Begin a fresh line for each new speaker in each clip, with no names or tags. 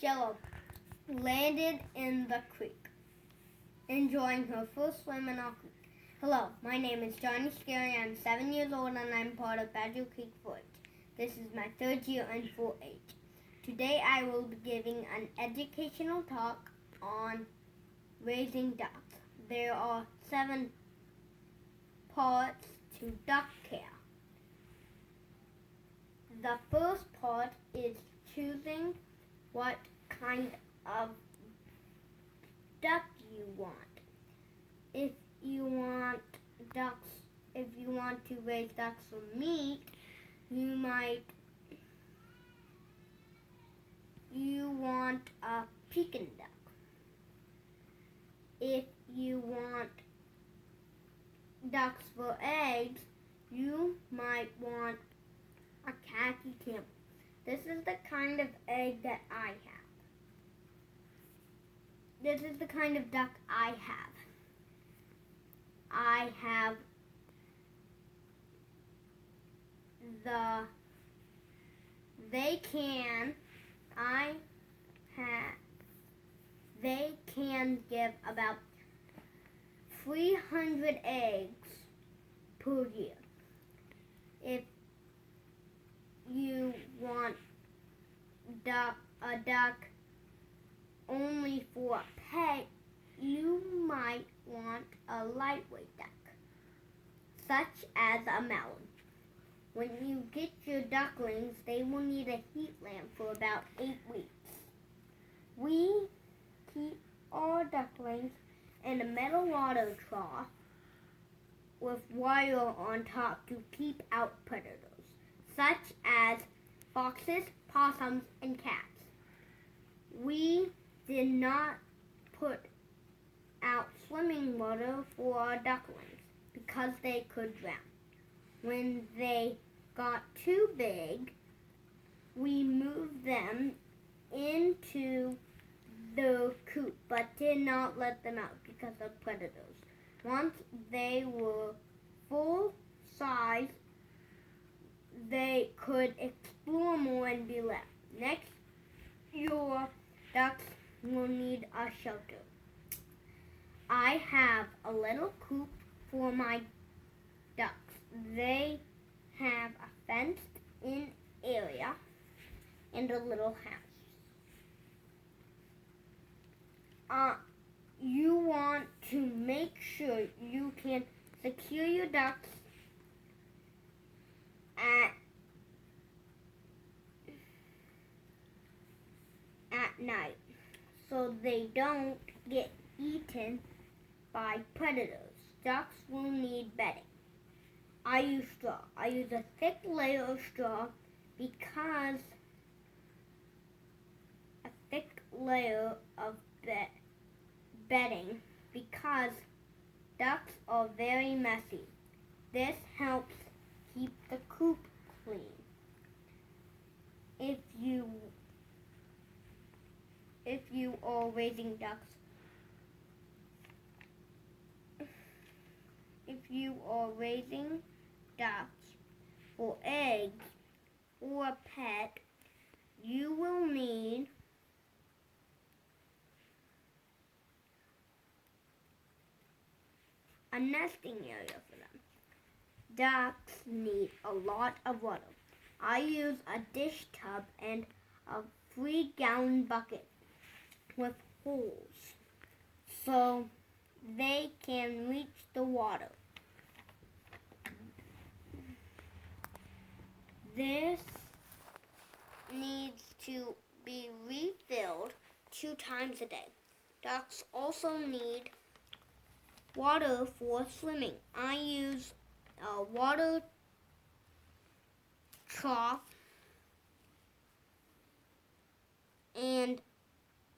Jello landed in the creek, enjoying her first swim in our creek. Hello, my name is Johnny Scary. I'm 7 years old and I'm part of Badger Creek 4-H. This is my third year in 4-H. Today I will be giving an educational talk on raising ducks. There are 7 parts to duck care. The first part is choosing what kind of duck you want. If you want to raise ducks for meat, you want a Pekin duck. If you want ducks for eggs, you might want a khaki camel. This is the kind of egg that I have. This is the kind of duck I have. They can give about 300 eggs per year. If you want a duck only for a pet, you might want a lightweight duck, such as a melon. When you get your ducklings, they will need a heat lamp for about 8 weeks. We keep our ducklings in a metal water trough with wire on top to keep out predators, such as foxes, possums, and cats. We did not put out swimming water for our ducklings because they could drown. When they got too big, we moved them into the coop but did not let them out because of predators. Once they were full size, they could explore more and be left. Next, your ducks will need a shelter. I have a little coop for my ducks. They have a fenced-in area and a little house. You want to make sure you can secure your ducks at night so they don't get eaten by predators. Ducks will need bedding. I use straw. I use a thick layer of straw because bedding because ducks are very messy. This helps keep the coop clean. If you are raising ducks, for eggs or a pet, you will need a nesting area for them. Ducks need a lot of water. I use a dish tub and a 3-gallon bucket with holes so they can reach the water. This needs to be refilled 2 times a day. Ducks also need water for swimming. I use a water trough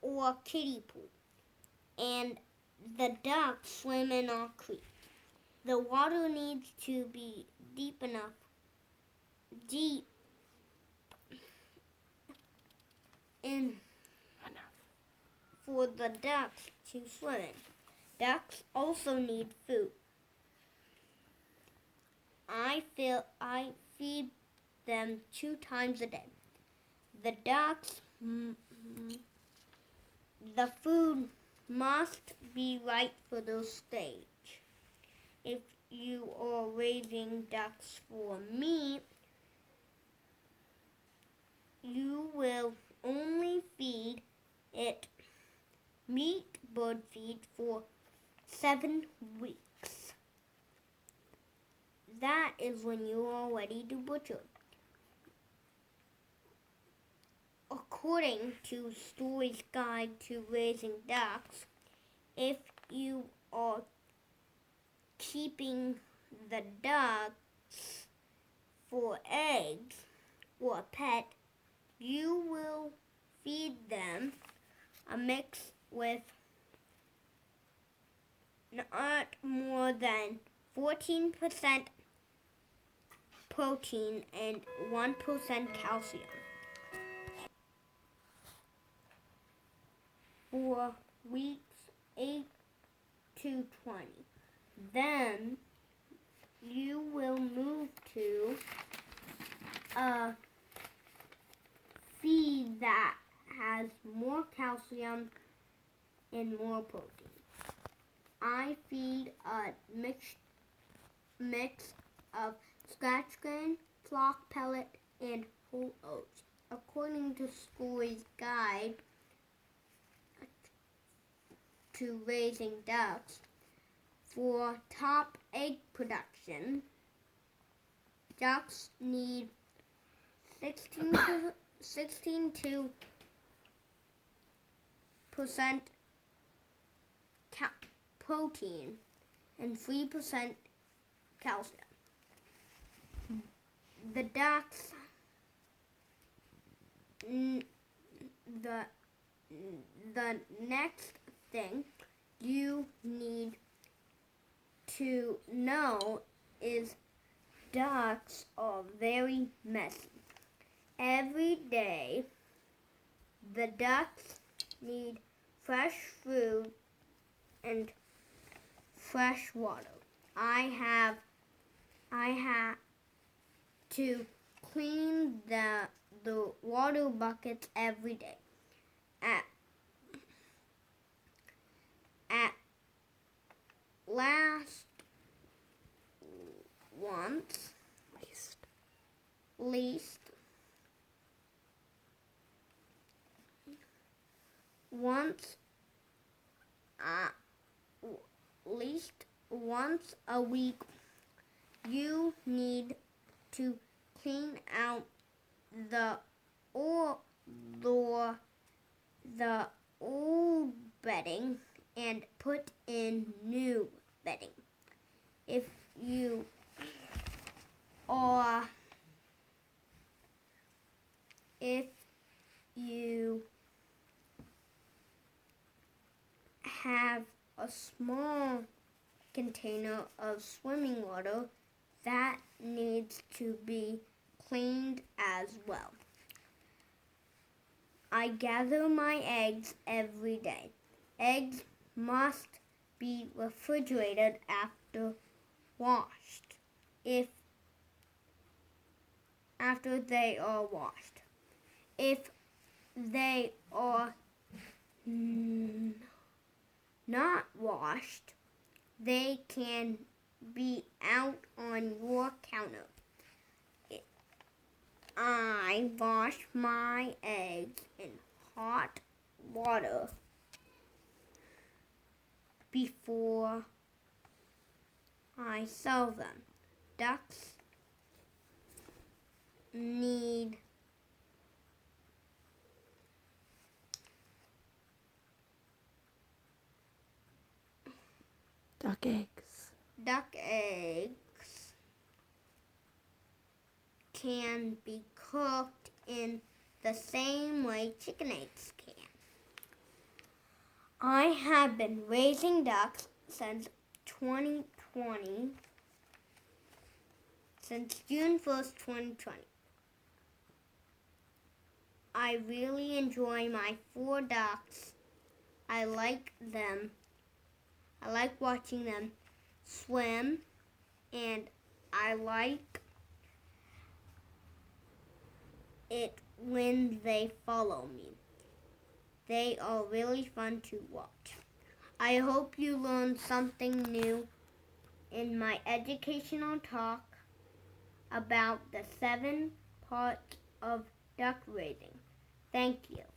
or kiddie pool, and the ducks swim in our creek. The water needs to be deep for the ducks to swim in. Ducks also need food. I feed them 2 times a day. The ducks The food must be right for the stage. If you are raising ducks for meat, you will only feed it meat bird feed for 7 weeks. That is when you are ready to butcher. According to Story's Guide to Raising Ducks, if you are keeping the ducks for eggs or a pet, you will feed them a mix with not more than 14% protein and 1% calcium. For weeks 8 to 20. Then you will move to a feed that has more calcium and more protein. I feed a mix of scratch grain, flock pellet, and whole oats. According to Story's Guide to Raising Ducks, for top egg production, ducks need 16 to percent protein and 3% calcium. The ducks, the next thing you need to know is ducks are very messy. Every day, the ducks need fresh food and fresh water. I have to clean the water buckets every day. At least once a week, you need to clean out the old bedding and put in new bedding. If you have a small container of swimming water, that needs to be cleaned as well. I gather my eggs every day. Eggs must be refrigerated after washed. After they are washed. If they are not washed, they can be out on your counter. I wash my eggs in hot water before I sell them. Ducks need
duck eggs.
Duck eggs can be cooked in the same way chicken eggs can. I have been raising ducks since 2020, since June 1st, 2020. I really enjoy my 4 ducks. I like them. I like watching them swim, and I like it when they follow me. They are really fun to watch. I hope you learned something new in my educational talk about the 7 parts of duck raising. Thank you.